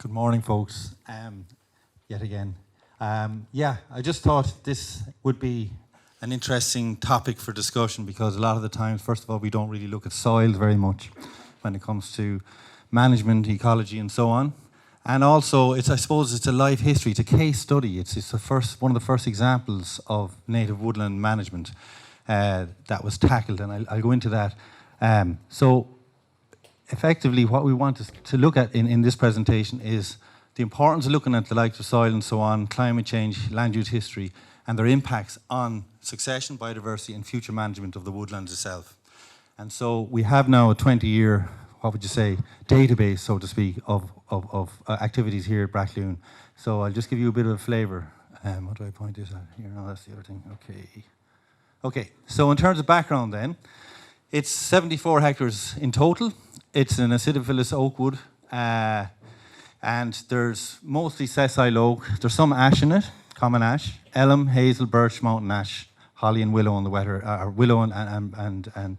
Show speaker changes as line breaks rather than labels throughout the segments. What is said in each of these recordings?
Good morning, folks. Yet again. I just thought this would be an interesting topic for discussion because a lot of the times, first of all, we don't really look at soils very much when it comes to management, ecology, and so on. And also, I suppose it's a life history, it's a case study. It's one of the first examples of native woodland management that was tackled, and I'll go into that. So effectively, what we want to look at in this presentation is the importance of looking at the likes of soil and so on, climate change, land use history, and their impacts on succession, biodiversity, and future management of the woodlands itself. And so we have now a 20-year, what would you say, database, so to speak, of activities here at Brackloon. So I'll just give you a bit of a flavour. What do I point this at here? No, that's the other thing. Okay, so in terms of background then, it's 74 hectares in total. It's an acidophilous oak wood, and there's mostly sessile oak. There's some ash in it, common ash, elm, hazel, birch, mountain ash, holly and willow on the wetter, willow and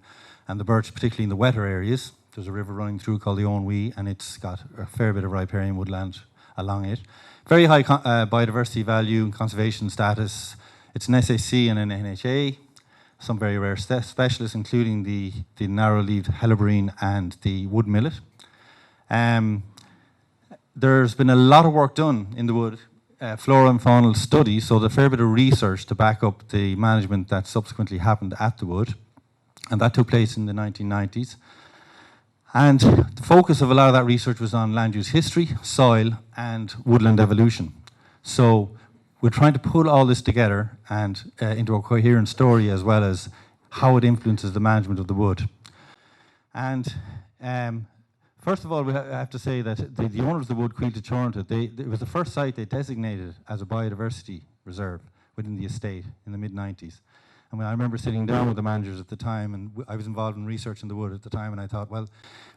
the birch, particularly in the wetter areas. There's a river running through called the Owen Wee, and it's got a fair bit of riparian woodland along it. Very high biodiversity value and conservation status. It's an SAC and an NHA. Some very rare specialists, including the narrow-leaved helleborine and the wood millet. There's been a lot of work done in the wood, flora and faunal studies, so there's a fair bit of research to back up the management that subsequently happened at the wood, and that took place in the 1990s. And the focus of a lot of that research was on land use history, soil, and woodland evolution. So we're trying to put all this together and into a coherent story, as well as how it influences the management of the wood. And first of all, we have to say that the owners of the wood, Cuilta Chornta, it was the first site they designated as a biodiversity reserve within the estate in the mid-90s. And I remember sitting down with the managers at the time, and I was involved in research in the wood at the time, and I thought, well,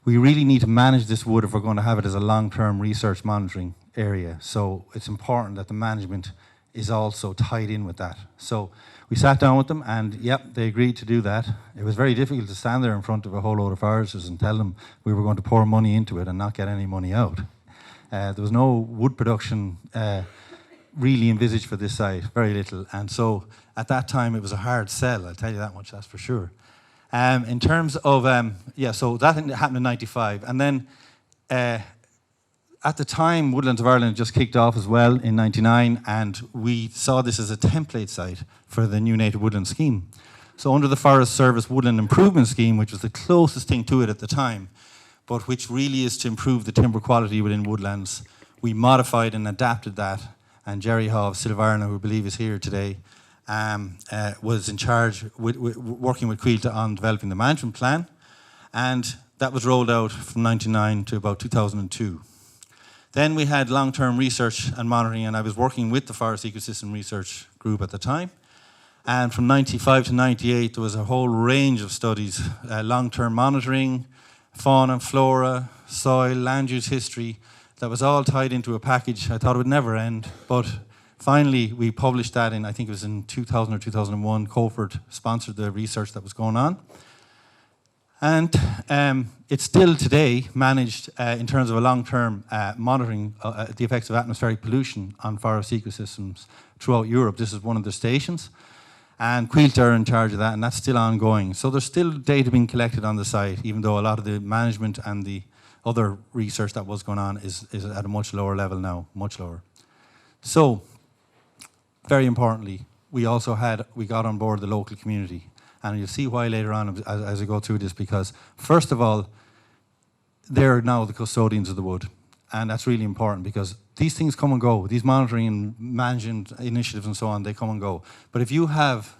we really need to manage this wood if we're going to have it as a long-term research monitoring area. So it's important that the management is also tied in with that. So we sat down with them, and yep, they agreed to do that. It was very difficult to stand there in front of a whole load of foresters and tell them we were going to pour money into it and not get any money out. There was no wood production really envisaged for this site, very little. And so at that time, it was a hard sell, I'll tell you that much, that's for sure. In terms of, so that happened in 95. And then at the time, Woodlands of Ireland just kicked off as well in 99, and we saw this as a template site for the new native woodland scheme. So under the Forest Service Woodland Improvement Scheme, which was the closest thing to it at the time, but which really is to improve the timber quality within woodlands, we modified and adapted that, and Jerry Haw of Silvarna, who I believe is here today, was in charge, working with Cuilta on developing the management plan, and that was rolled out from 99 to about 2002. Then we had long-term research and monitoring, and I was working with the Forest Ecosystem Research Group at the time. And from 95 to 98, there was a whole range of studies, long-term monitoring, fauna and flora, soil, land use history, that was all tied into a package. I thought it would never end, but finally we published that in, I think it was in 2000 or 2001, Colford sponsored the research that was going on. And it's still today managed in terms of a long-term monitoring the effects of atmospheric pollution on forest ecosystems throughout Europe. This is one of the stations, and Cuilta are in charge of that, and that's still ongoing. So there's still data being collected on the site, even though a lot of the management and the other research that was going on is at a much lower level now, much lower. So, very importantly, we got on board the local community. And you'll see why later on as I go through this, because first of all, they're now the custodians of the wood. And that's really important because these things come and go. These monitoring and management initiatives and so on, they come and go. But if you have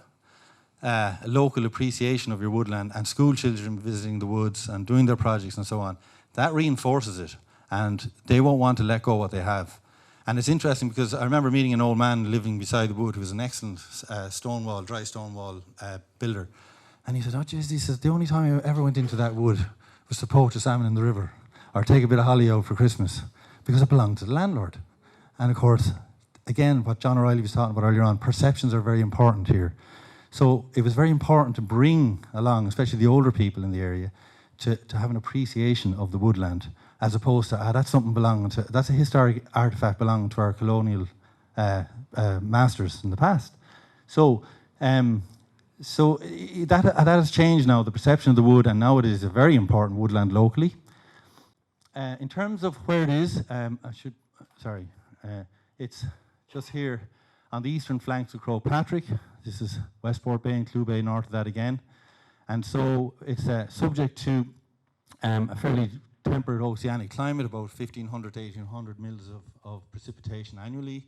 a local appreciation of your woodland and school children visiting the woods and doing their projects and so on, that reinforces it. And they won't want to let go of what they have. And it's interesting because I remember meeting an old man living beside the wood who was an excellent dry stone wall builder. And he said, oh, geez, he says, the only time I ever went into that wood was to poach a salmon in the river or take a bit of holly out for Christmas because it belonged to the landlord. And of course, again, what John O'Reilly was talking about earlier on, perceptions are very important here. So it was very important to bring along, especially the older people in the area, to have an appreciation of the woodland as opposed to, that's something belonging to, that's a historic artifact belonging to our colonial masters in the past. So, that has changed now, the perception of the wood, and now it is a very important woodland locally. In terms of where it is, it's just here on the eastern flanks of Croagh Patrick. This is Westport Bay and Clew Bay, north of that again. And so it's subject to a fairly temperate oceanic climate, about 1,500 to 1,800 mils of precipitation annually.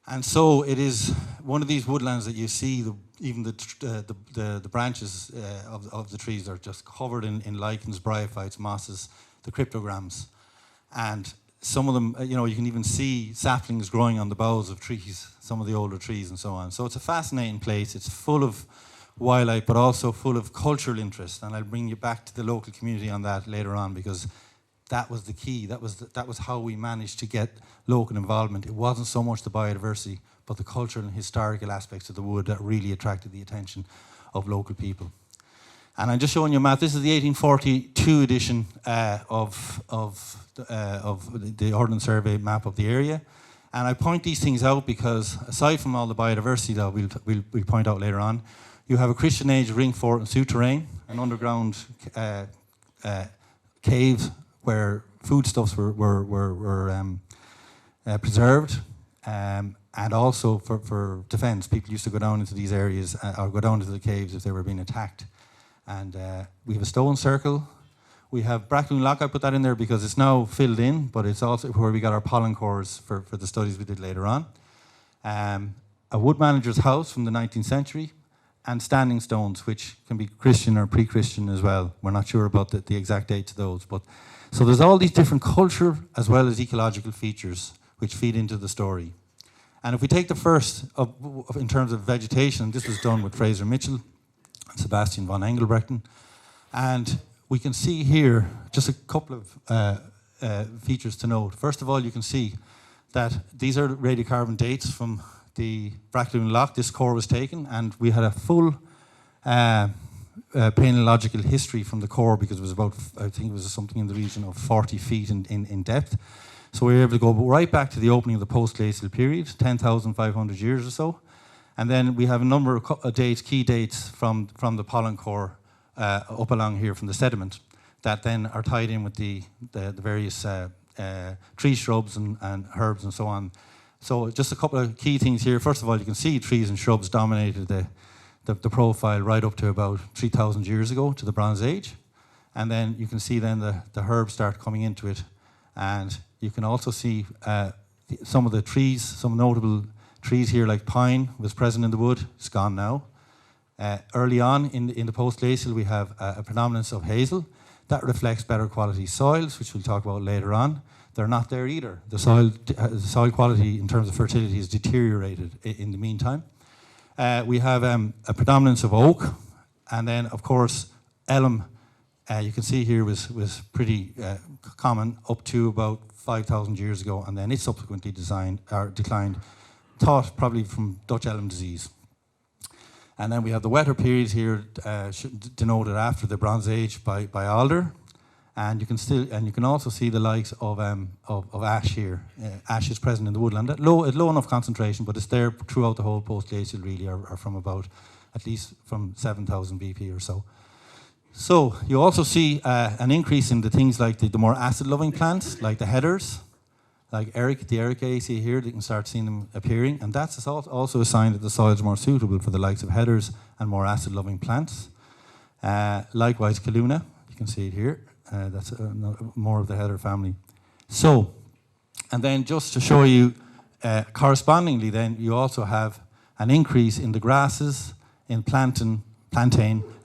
And so it is one of these woodlands that you see, even the branches of the trees are just covered in lichens, bryophytes, mosses, the cryptogams. And some of them, you can even see saplings growing on the boughs of trees, some of the older trees and so on. So it's a fascinating place. It's full of wildlife, but also full of cultural interest. And I'll bring you back to the local community on that later on, because that was the key. That was how we managed to get local involvement. It wasn't so much the biodiversity, but the cultural and historical aspects of the wood that really attracted the attention of local people. And I'm just showing you a map. This is the 1842 edition of the Ordnance Survey map of the area. And I point these things out because, aside from all the biodiversity that we'll point out later on, you have a Christian age ring fort and souterrain, an underground cave where foodstuffs were preserved, and also for defence. People used to go down into these areas or go down into the caves if they were being attacked. And we have a stone circle. We have Brackloon Lock. I put that in there because it's now filled in, but it's also where we got our pollen cores for the studies we did later on. A wood manager's house from the 19th century, and standing stones, which can be Christian or pre-Christian as well. We're not sure about the exact dates of those. But so there's all these different culture as well as ecological features which feed into the story. And if we take the first in terms of vegetation, this was done with Fraser Mitchell and Sebastian von Engelbrechten. And we can see here just a couple of features to note. First of all, you can see that these are radiocarbon dates from the Brackloon Lock. This core was taken, and we had a full palynological history from the core, because it was about, I think it was something in the region of 40 feet in depth. So we were able to go right back to the opening of the post-glacial period, 10,500 years or so. And then we have a number of dates, key dates from the pollen core up along here from the sediment that then are tied in with the various tree shrubs and herbs and so on. So just a couple of key things here. First of all, you can see trees and shrubs dominated the profile right up to about 3,000 years ago, to the Bronze Age. And then you can see then the herbs start coming into it. And you can also see some of the trees, some notable trees here, like pine was present in the wood. It's gone now. Early on in the post-glacial, we have a predominance of hazel. That reflects better quality soils, which we'll talk about later on. They're not there either. The soil quality in terms of fertility has deteriorated in the meantime. We have a predominance of oak, and then of course elm. You can see here was pretty common up to about 5,000 years ago, and then it subsequently declined, thought probably from Dutch elm disease. And then we have the wetter periods here, denoted after the Bronze Age by alder. And you can also see the likes of ash here. Ash is present in the woodland at low enough concentration, but it's there throughout the whole post-glacial, really, or from about at least from 7,000 BP or so. So you also see an increase in the things like the more acid-loving plants, like the heathers, like the Ericaceae here. You can start seeing them appearing, and that's also a sign that the soil is more suitable for the likes of heathers and more acid-loving plants. Likewise, Calluna, you can see it here. That's more of the heather family. So, and then just to show you, correspondingly then, you also have an increase in the grasses, in plantain,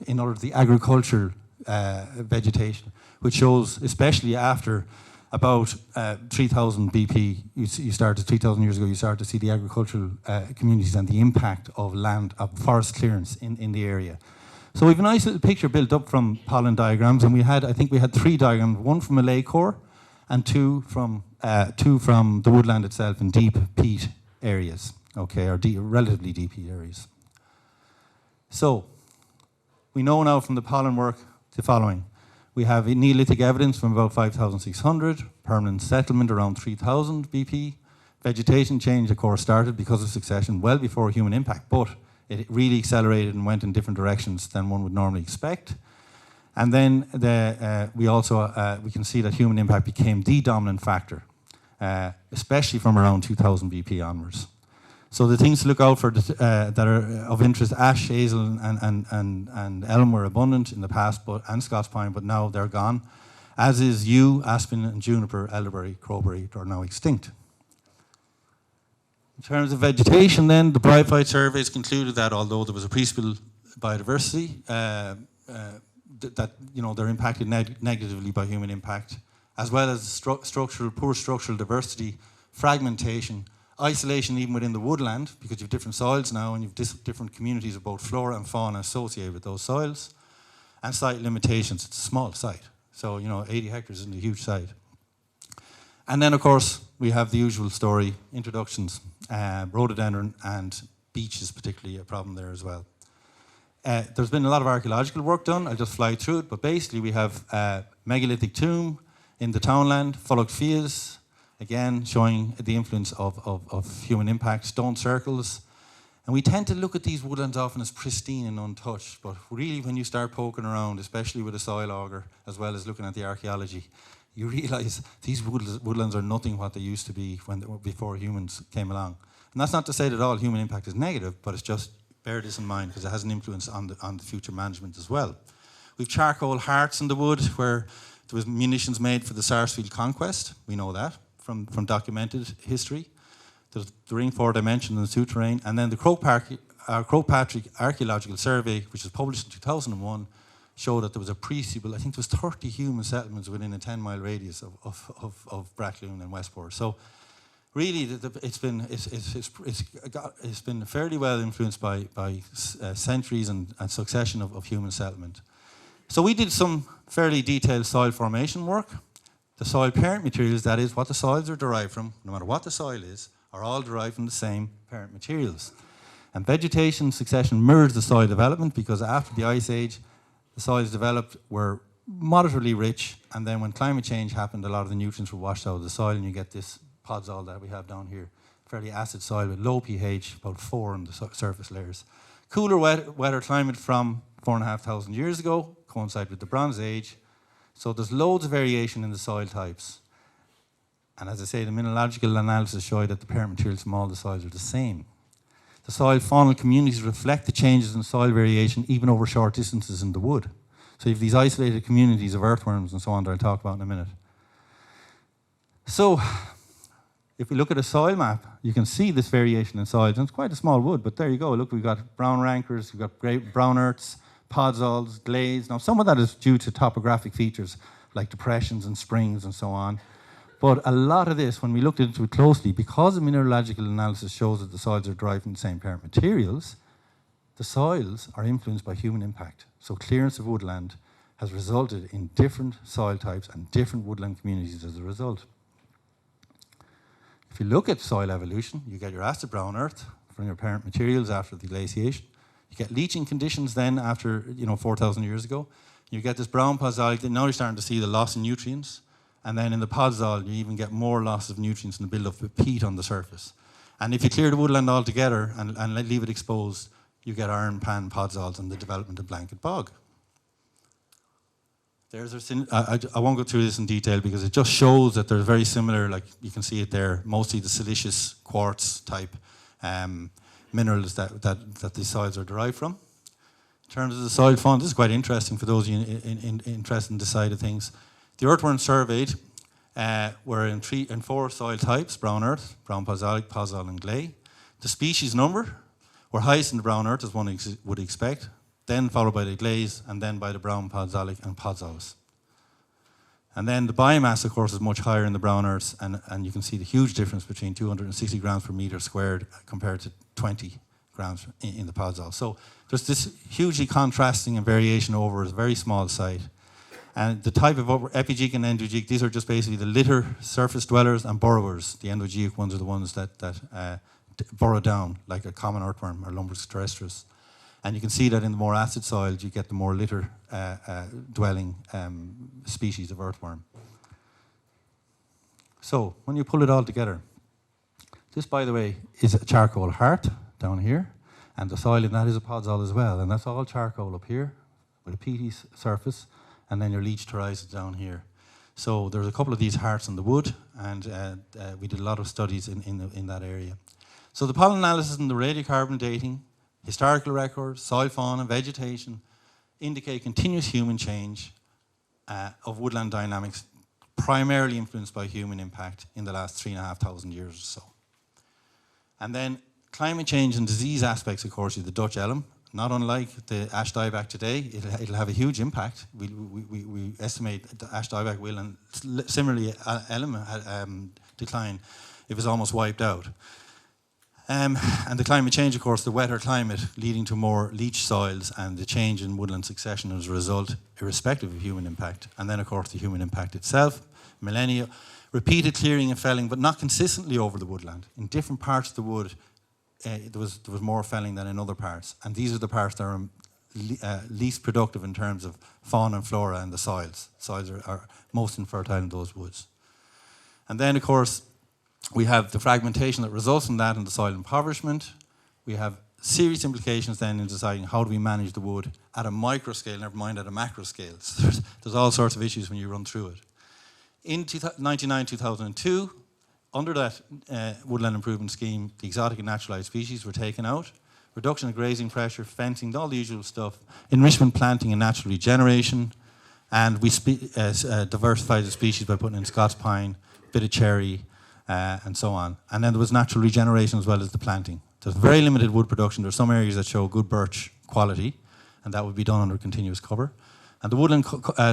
in order to the agricultural vegetation, which shows, especially after about 3,000 BP, you started 3,000 years ago, you started to see the agricultural communities and the impact of land, of forest clearance in the area. So we have a nice little picture built up from pollen diagrams, and I think we had 3 diagrams, one from a lake core and two from the woodland itself in deep peat areas, okay, or relatively deep peat areas. So we know now from the pollen work the following. We have Neolithic evidence from about 5,600, permanent settlement around 3,000 BP. Vegetation change, of course, started because of succession well before human impact, but it really accelerated and went in different directions than one would normally expect. And then we can see that human impact became the dominant factor, especially from around 2000 BP onwards. So the things to look out for that are of interest: ash, hazel, and elm were abundant in the past, and Scots pine, but now they're gone. As is yew, aspen, and juniper, elderberry, crowberry are now extinct. In terms of vegetation, then, the Brightfield surveys concluded that although there was appreciable biodiversity, they're impacted negatively by human impact, as well as poor structural diversity, fragmentation, isolation even within the woodland, because you have different soils now and you have different communities of both flora and fauna associated with those soils, and site limitations. It's a small site, so 80 hectares isn't a huge site. And then, of course, we have the usual story: introductions, rhododendron and beech is particularly a problem there as well. There's been a lot of archaeological work done. I'll just fly through it, but basically we have a megalithic tomb in the townland, Follock Fias, again showing the influence of human impact, stone circles. And we tend to look at these woodlands often as pristine and untouched, but really when you start poking around, especially with a soil auger, as well as looking at the archaeology, you realise these woodlands are nothing what they used to be before humans came along. And that's not to say that all human impact is negative, but it's just bear this in mind because it has an influence on the future management as well. We've charcoal hearts in the wood where there was munitions made for the Sarsfield conquest. We know that from documented history. There's the ring 4 dimension and the souterrain, and then the Croagh-Patrick Archaeological Survey, which was published in 2001, showed that there was appreciable, I think there was 30 human settlements within a 10-mile radius of Brackloon and Westport. So really, it's been fairly well influenced by centuries and succession of human settlement. So we did some fairly detailed soil formation work. The soil parent materials, that is what the soils are derived from, no matter what the soil is, are all derived from the same parent materials. And vegetation succession mirrors the soil development, because after the Ice Age, the soils developed were moderately rich, and then when climate change happened, a lot of the nutrients were washed out of the soil, and you get this podzol that we have down here. Fairly acid soil with low pH, about 4 on the surface layers. Cooler, wetter climate from 4,500 years ago, coincide with the Bronze Age. So there's loads of variation in the soil types. And as I say, the mineralogical analysis showed that the parent materials from all the soils are the same. The soil faunal communities reflect the changes in soil variation even over short distances in the wood. So you have these isolated communities of earthworms and so on that I'll talk about in a minute. So if we look at a soil map, you can see this variation in soils, and it's quite a small wood, but there you go. Look, we've got brown rankers, we've got great brown earths, podzols, glades. Now, some of that is due to topographic features like depressions and springs and so on. But a lot of this, when we looked into it closely, because the mineralogical analysis shows that the soils are derived from the same parent materials, the soils are influenced by human impact. So clearance of woodland has resulted in different soil types and different woodland communities as a result. If you look at soil evolution, you get your acid brown earth from your parent materials after the glaciation. You get leaching conditions then after 4,000 years ago. You get this brown podzolic, now you're starting to see the loss in nutrients. And then in the podzol, you even get more loss of nutrients and the build-up of peat on the surface. And if you clear the woodland altogether and leave it exposed, you get iron pan podzols and the development of blanket bog. I won't go through this in detail because it just shows that they're very similar, like you can see it there, mostly the silicious quartz type minerals that these soils are derived from. In terms of the soil fauna, this is quite interesting for those of you interested in this side of things. The earthworms surveyed were in 4 soil types: brown earth, brown podzolic, podzol, and clay. The species number were highest in the brown earth, as one would expect, then followed by the glaze, and then by the brown podzolic and podzols. And then the biomass, of course, is much higher in the brown earths, and you can see the huge difference between 260 grams per metre squared compared to 20 grams in the podzol. So there's this hugely contrasting and variation over a very small site. And the type of epigeic and endogeeic, these are just basically the litter surface dwellers and burrowers. The endogeeic ones are the ones that burrow down, like a common earthworm or Lumbrix terrestris. And you can see that in the more acid soils, you get the more litter dwelling species of earthworm. So when you pull it all together, this, by the way, is a charcoal heart down here, and the soil in that is a podzol as well, and that's all charcoal up here with a peaty surface, and then your leached horizons down here. So there's a couple of these hearts in the wood, and we did a lot of studies in that area. So the pollen analysis and the radiocarbon dating, historical records, soil fauna, vegetation, indicate continuous human change of woodland dynamics, primarily influenced by human impact in the last 3,500 years or so. And then climate change and disease aspects, of course, is the Dutch elm. Not unlike the ash dieback today, it'll have a huge impact. We estimate the ash dieback will, and similarly elm decline if it's almost wiped out. And the climate change, of course, the wetter climate leading to more leach soils and the change in woodland succession as a result, irrespective of human impact. And then, of course, the human impact itself, millennia, repeated clearing and felling, but not consistently over the woodland. In different parts of the wood, there was more felling than in other parts. And these are the parts that are least productive in terms of fauna and flora and the soils. Soils are most infertile in those woods. And then, of course, we have the fragmentation that results from that and the soil impoverishment. We have serious implications then in deciding how do we manage the wood at a micro scale, never mind at a macro scale. So there's all sorts of issues when you run through it. In 1999-2002, under that woodland improvement scheme, the exotic and naturalized species were taken out. Reduction of grazing pressure, fencing, all the usual stuff. Enrichment planting and natural regeneration. And we diversified the species by putting in Scots pine, bit of cherry, and so on. And then there was natural regeneration as well as the planting. There's very limited wood production. There's some areas that show good birch quality, and that would be done under continuous cover. And the woodland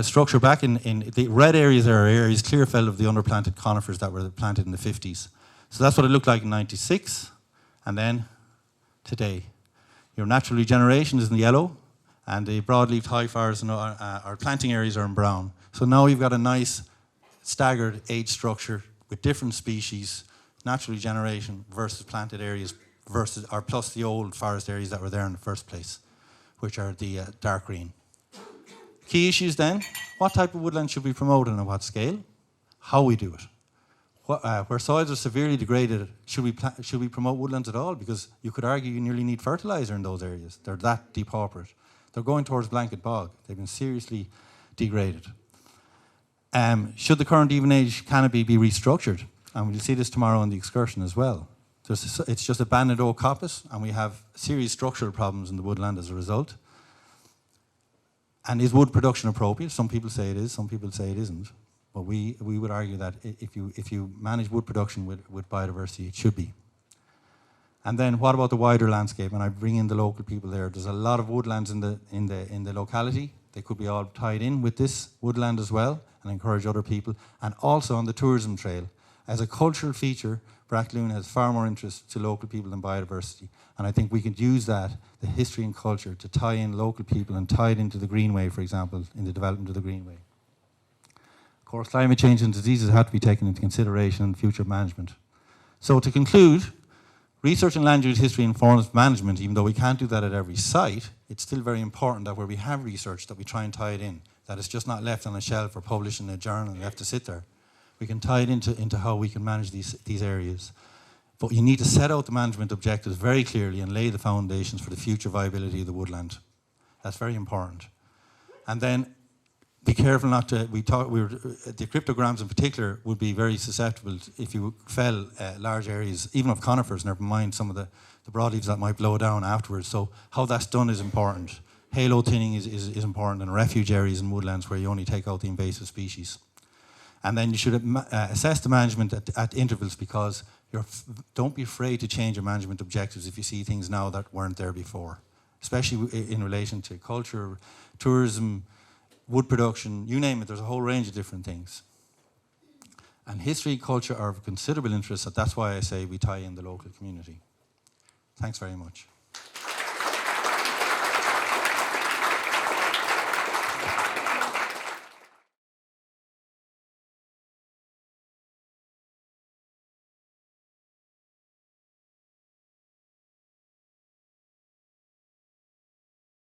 structure back in the red areas are areas clear fell of the underplanted conifers that were planted in the 50s. So that's what it looked like in 96, and then today. Your natural regeneration is in yellow, and the broadleaf high fires and our planting areas are in brown. So now you've got a nice staggered age structure with different species, natural regeneration versus planted areas versus or plus the old forest areas that were there in the first place, which are the dark green. Key issues then, what type of woodland should we promote and at what scale? How we do it. Where soils are severely degraded, should we promote woodlands at all? Because you could argue you nearly need fertilizer in those areas. They're that depauperate. They're going towards blanket bog. They've been seriously degraded. Should the current even age canopy be restructured? And we'll see this tomorrow in the excursion as well. It's just abandoned oak coppice, and we have serious structural problems in the woodland as a result. And is wood production appropriate? Some people say it is, some people say it isn't. But we would argue that if you manage wood production with biodiversity, it should be. And then what about the wider landscape? And I bring in the local people there. There's a lot of woodlands in the locality. They could be all tied in with this woodland as well and encourage other people. And also on the tourism trail. As a cultural feature, Brackloon has far more interest to local people than biodiversity. And I think we could use that, the history and culture, to tie in local people and tie it into the Greenway, for example, in the development of the Greenway. Of course, climate change and diseases have to be taken into consideration in future management. So to conclude, research in land use history informs management. Even though we can't do that at every site, it's still very important that where we have research that we try and tie it in, that it's just not left on a shelf or published in a journal and left to sit there. We can tie it into how we can manage these areas. But you need to set out the management objectives very clearly and lay the foundations for the future viability of the woodland. That's very important. And then be careful not to, the cryptograms in particular would be very susceptible if you fell large areas, even of conifers, never mind some of the broadleaves that might blow down afterwards. So how that's done is important. Halo thinning is important in refuge areas and woodlands where you only take out the invasive species. And then you should assess the management at intervals, because don't be afraid to change your management objectives if you see things now that weren't there before, especially in relation to culture, tourism, wood production, you name it, there's a whole range of different things. And history, culture are of considerable interest, so that's why I say we tie in the local community. Thanks very much.